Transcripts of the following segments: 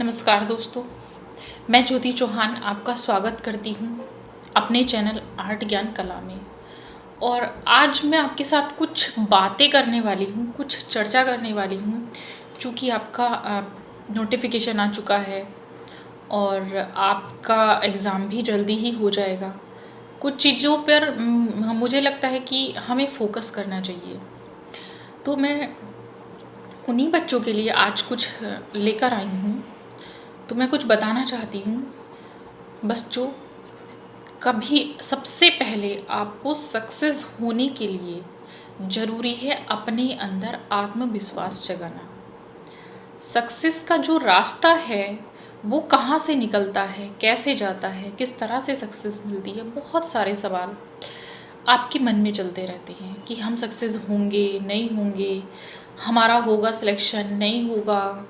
नमस्कार दोस्तों, मैं ज्योति चौहान आपका स्वागत करती हूँ अपने चैनल आर्ट ज्ञान कला में। और आज मैं आपके साथ कुछ बातें करने वाली हूँ, कुछ चर्चा करने वाली हूँ। चूँकि आपका नोटिफिकेशन आ चुका है और आपका एग्ज़ाम भी जल्दी ही हो जाएगा। कुछ चीज़ों पर मुझे लगता है कि हमें फोकस करना चाहिए। तो मैं उन्हीं बच्चों के लिए आज कुछ लेकर आई हूँ। तो मैं कुछ बताना चाहती हूँ बच्चों, कभी सबसे पहले आपको सक्सेस होने के लिए ज़रूरी है अपने अंदर आत्मविश्वास जगाना। सक्सेस का जो रास्ता है वो कहाँ से निकलता है, कैसे जाता है, किस तरह से सक्सेस मिलती है, बहुत सारे सवाल आपके मन में चलते रहते हैं कि हम सक्सेस होंगे नहीं होंगे, हमारा होगा सिलेक्शन नहीं होगा,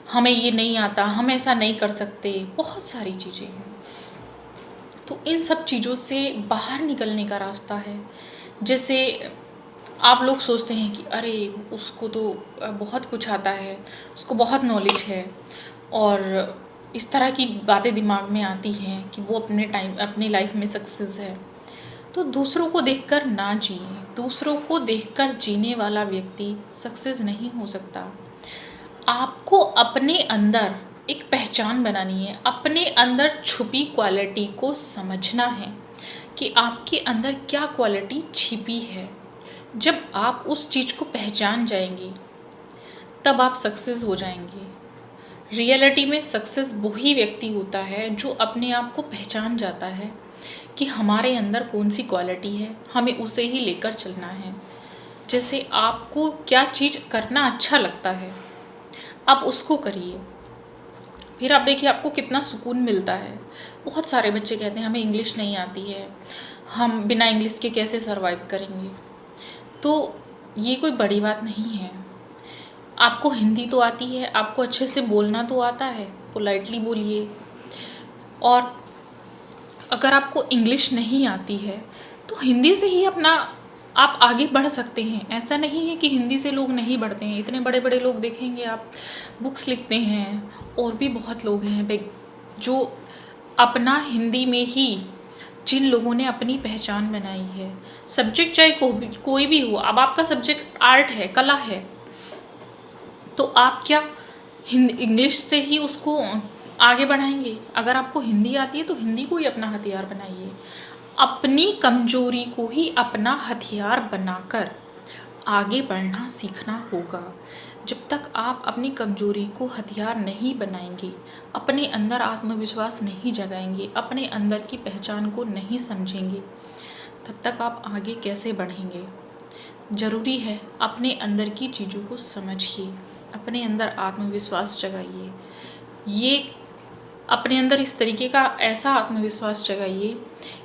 हमें ये नहीं आता, हम ऐसा नहीं कर सकते, बहुत सारी चीज़ें हैं। तो इन सब चीज़ों से बाहर निकलने का रास्ता है। जैसे आप लोग सोचते हैं कि अरे उसको तो बहुत कुछ आता है, उसको बहुत नॉलेज है, और इस तरह की बातें दिमाग में आती हैं कि वो अपने लाइफ में सक्सेस है। तो दूसरों को देखकर ना जिए। दूसरों को देखकर जीने वाला व्यक्ति सक्सेस नहीं हो सकता। आपको अपने अंदर एक पहचान बनानी है, अपने अंदर छुपी क्वालिटी को समझना है कि आपके अंदर क्या क्वालिटी छिपी है। जब आप उस चीज़ को पहचान जाएंगे तब आप सक्सेस हो जाएंगे। रियलिटी में सक्सेस वही व्यक्ति होता है जो अपने आप को पहचान जाता है कि हमारे अंदर कौन सी क्वालिटी है, हमें उसे ही लेकर चलना है। जैसे आपको क्या चीज़ करना अच्छा लगता है, आप उसको करिए, फिर आप देखिए आपको कितना सुकून मिलता है। बहुत सारे बच्चे कहते हैं हमें इंग्लिश नहीं आती है, हम बिना इंग्लिश के कैसे सरवाइव करेंगे। तो ये कोई बड़ी बात नहीं है। आपको हिंदी तो आती है, आपको अच्छे से बोलना तो आता है, पोलाइटली बोलिए। और अगर आपको इंग्लिश नहीं आती है तो हिंदी से ही अपना आप आगे बढ़ सकते हैं। ऐसा नहीं है कि हिंदी से लोग नहीं बढ़ते हैं। इतने बड़े बड़े लोग देखेंगे आप, बुक्स लिखते हैं, और भी बहुत लोग हैं जो अपना हिंदी में ही, जिन लोगों ने अपनी पहचान बनाई है। सब्जेक्ट चाहे कोई भी हो, अब आपका सब्जेक्ट आर्ट है, कला है, तो आप क्या इंग्लिश से ही उसको आगे बढ़ाएंगे? अगर आपको हिंदी आती है तो हिंदी को ही अपना हथियार बनाइए। अपनी कमजोरी को ही अपना हथियार बनाकर आगे बढ़ना सीखना होगा। जब तक आप अपनी कमजोरी को हथियार नहीं बनाएंगे, अपने अंदर आत्मविश्वास नहीं जगाएंगे, अपने अंदर की पहचान को नहीं समझेंगे, तब तक आप आगे कैसे बढ़ेंगे? ज़रूरी है अपने अंदर की चीज़ों को समझिए, अपने अंदर आत्मविश्वास जगाइए। ये अपने अंदर इस तरीके का ऐसा आत्मविश्वास जगाइए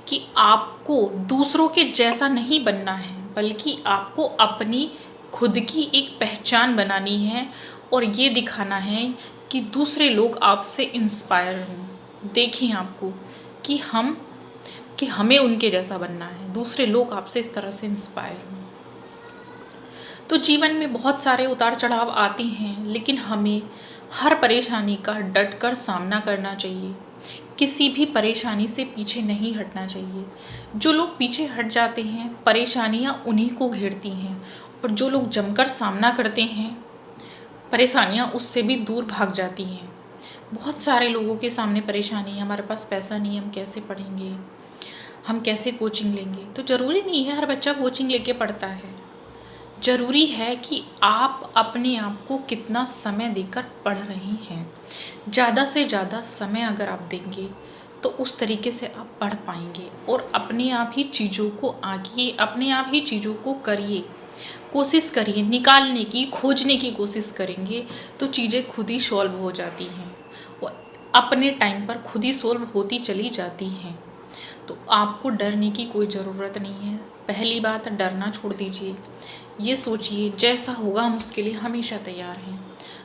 कि आपको दूसरों के जैसा नहीं बनना है, बल्कि आपको अपनी खुद की एक पहचान बनानी है और ये दिखाना है कि दूसरे लोग आपसे इंस्पायर हों। देखें आपको कि हमें उनके जैसा बनना है, दूसरे लोग आपसे इस तरह से इंस्पायर हों। तो जीवन में बहुत सारे उतार चढ़ाव आते हैं, लेकिन हमें हर परेशानी का डटकर सामना करना चाहिए। किसी भी परेशानी से पीछे नहीं हटना चाहिए। जो लोग पीछे हट जाते हैं, परेशानियां उन्हीं को घेरती हैं, और जो लोग जमकर सामना करते हैं, परेशानियां उससे भी दूर भाग जाती हैं। बहुत सारे लोगों के सामने परेशानी है, हमारे पास पैसा नहीं है, हम कैसे पढ़ेंगे, हम कैसे कोचिंग लेंगे। तो ज़रूरी नहीं है हर बच्चा कोचिंग लेके पढ़ता है। ज़रूरी है कि आप अपने आप को कितना समय देकर पढ़ रही हैं। ज़्यादा से ज़्यादा समय अगर आप देंगे तो उस तरीके से आप पढ़ पाएंगे, और अपने आप ही चीज़ों को आगे, अपने आप ही चीज़ों को करिए, कोशिश करिए निकालने की, खोजने की कोशिश करेंगे तो चीज़ें खुद ही सॉल्व हो जाती हैं, और अपने टाइम पर खुद ही सॉल्व होती चली जाती हैं। तो आपको डरने की कोई ज़रूरत नहीं है। पहली बात, डरना छोड़ दीजिए। ये सोचिए जैसा होगा हम उसके लिए हमेशा तैयार हैं।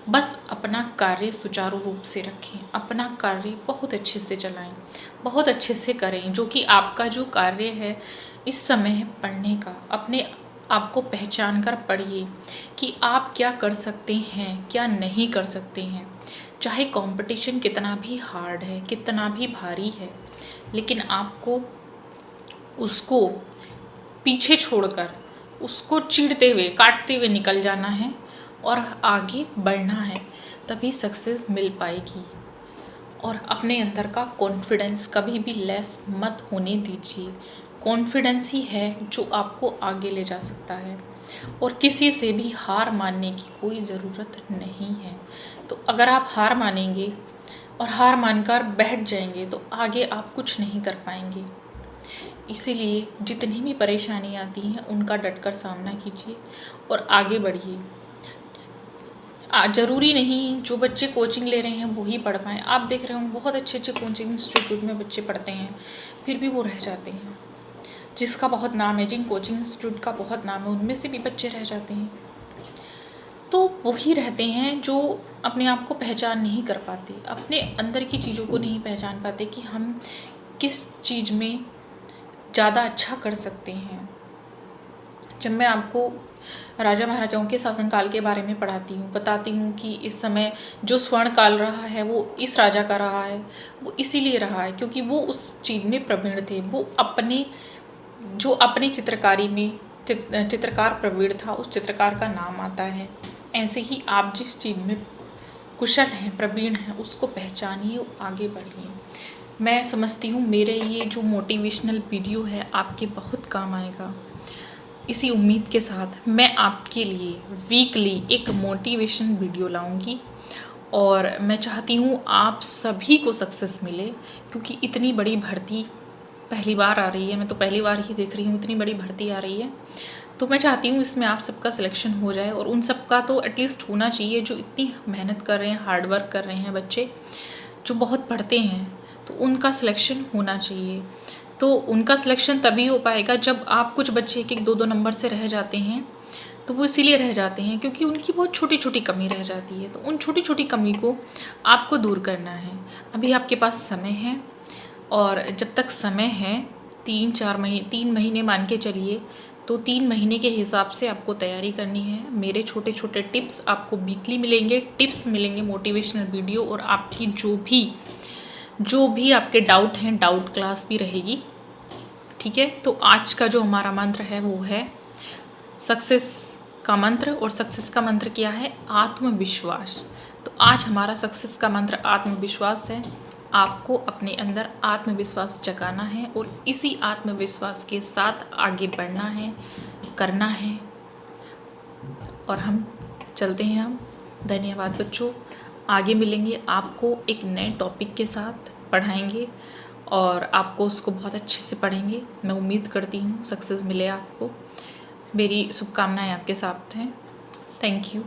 बस अपना कार्य सुचारू रूप से रखें, अपना कार्य बहुत अच्छे से चलाएं, बहुत अच्छे से करें। जो कि आपका जो कार्य है इस समय है पढ़ने का। अपने आपको पहचान कर पढ़िए कि आप क्या कर सकते हैं, क्या नहीं कर सकते हैं। चाहे कंपटीशन कितना भी हार्ड है, कितना भी भारी है, लेकिन आपको उसको पीछे छोड़कर, उसको चीरते हुए, काटते हुए निकल जाना है और आगे बढ़ना है, तभी सक्सेस मिल पाएगी। और अपने अंदर का कॉन्फिडेंस कभी भी लेस मत होने दीजिए। कॉन्फिडेंस ही है जो आपको आगे ले जा सकता है, और किसी से भी हार मानने की कोई ज़रूरत नहीं है। तो अगर आप हार मानेंगे और हार मानकर बैठ जाएंगे तो आगे आप कुछ नहीं कर पाएंगे। इसीलिए जितनी भी परेशानी आती हैं उनका डटकर सामना कीजिए और आगे बढ़िए। ज़रूरी नहीं जो बच्चे कोचिंग ले रहे हैं वो ही पढ़ पाएँ। आप देख रहे होंगे बहुत अच्छे अच्छे कोचिंग इंस्टीट्यूट में बच्चे पढ़ते हैं, फिर भी वो रह जाते हैं। जिसका बहुत नाम है, जिन कोचिंग इंस्टीट्यूट का बहुत नाम है, उनमें से भी बच्चे रह जाते हैं। तो वही रहते हैं जो अपने आप को पहचान नहीं कर पाते, अपने अंदर की चीज़ों को नहीं पहचान पाते कि हम किस चीज़ में ज़्यादा अच्छा कर सकते हैं। जब मैं आपको राजा महाराजाओं के शासनकाल के बारे में पढ़ाती हूँ, बताती हूँ कि इस समय जो स्वर्ण काल रहा है वो इस राजा का रहा है, वो इसीलिए रहा है क्योंकि वो उस चीज़ में प्रवीण थे। वो अपने चित्रकारी में चित्रकार प्रवीण था, उस चित्रकार का नाम आता है। ऐसे ही आप जिस चीज़ में कुशल हैं, प्रवीण हैं, उसको पहचानिए और आगे बढ़िए। मैं समझती हूँ मेरे ये जो मोटिवेशनल वीडियो है आपके बहुत काम आएगा। इसी उम्मीद के साथ मैं आपके लिए वीकली एक मोटिवेशन वीडियो लाऊंगी, और मैं चाहती हूँ आप सभी को सक्सेस मिले, क्योंकि इतनी बड़ी भर्ती पहली बार आ रही है। मैं तो पहली बार ही देख रही हूँ, इतनी बड़ी भर्ती आ रही है। तो मैं चाहती हूँ इसमें आप सबका सिलेक्शन हो जाए, और उन सबका तो एटलीस्ट होना चाहिए जो इतनी मेहनत कर रहे हैं, हार्ड वर्क कर रहे हैं, बच्चे जो बहुत पढ़ते हैं, तो उनका सिलेक्शन होना चाहिए। तो उनका सिलेक्शन तभी हो पाएगा जब आप, कुछ बच्चे एक एक दो दो नंबर से रह जाते हैं, तो वो इसीलिए रह जाते हैं क्योंकि उनकी बहुत छोटी छोटी कमी रह जाती है। तो उन छोटी छोटी कमी को आपको दूर करना है। अभी आपके पास समय है, और जब तक समय है 3 महीने मान के चलिए, तो 3 महीने के हिसाब से आपको तैयारी करनी है। मेरे छोटे छोटे टिप्स आपको वीकली मिलेंगे, टिप्स मिलेंगे, मोटिवेशनल वीडियो, और आपकी जो भी आपके डाउट हैं, डाउट क्लास भी रहेगी। ठीक है, तो आज का जो हमारा मंत्र है वो है सक्सेस का मंत्र, और सक्सेस का मंत्र क्या है? आत्मविश्वास। तो आज हमारा सक्सेस का मंत्र आत्मविश्वास है। आपको अपने अंदर आत्मविश्वास जगाना है, और इसी आत्मविश्वास के साथ आगे बढ़ना है, करना है, और हम चलते हैं। हम धन्यवाद बच्चों। आगे मिलेंगे, आपको एक नए टॉपिक के साथ पढ़ाएंगे, और आपको उसको बहुत अच्छे से पढ़ेंगे। मैं उम्मीद करती हूँ सक्सेस मिले आपको। मेरी शुभकामनाएं आपके साथ हैं। Thank you.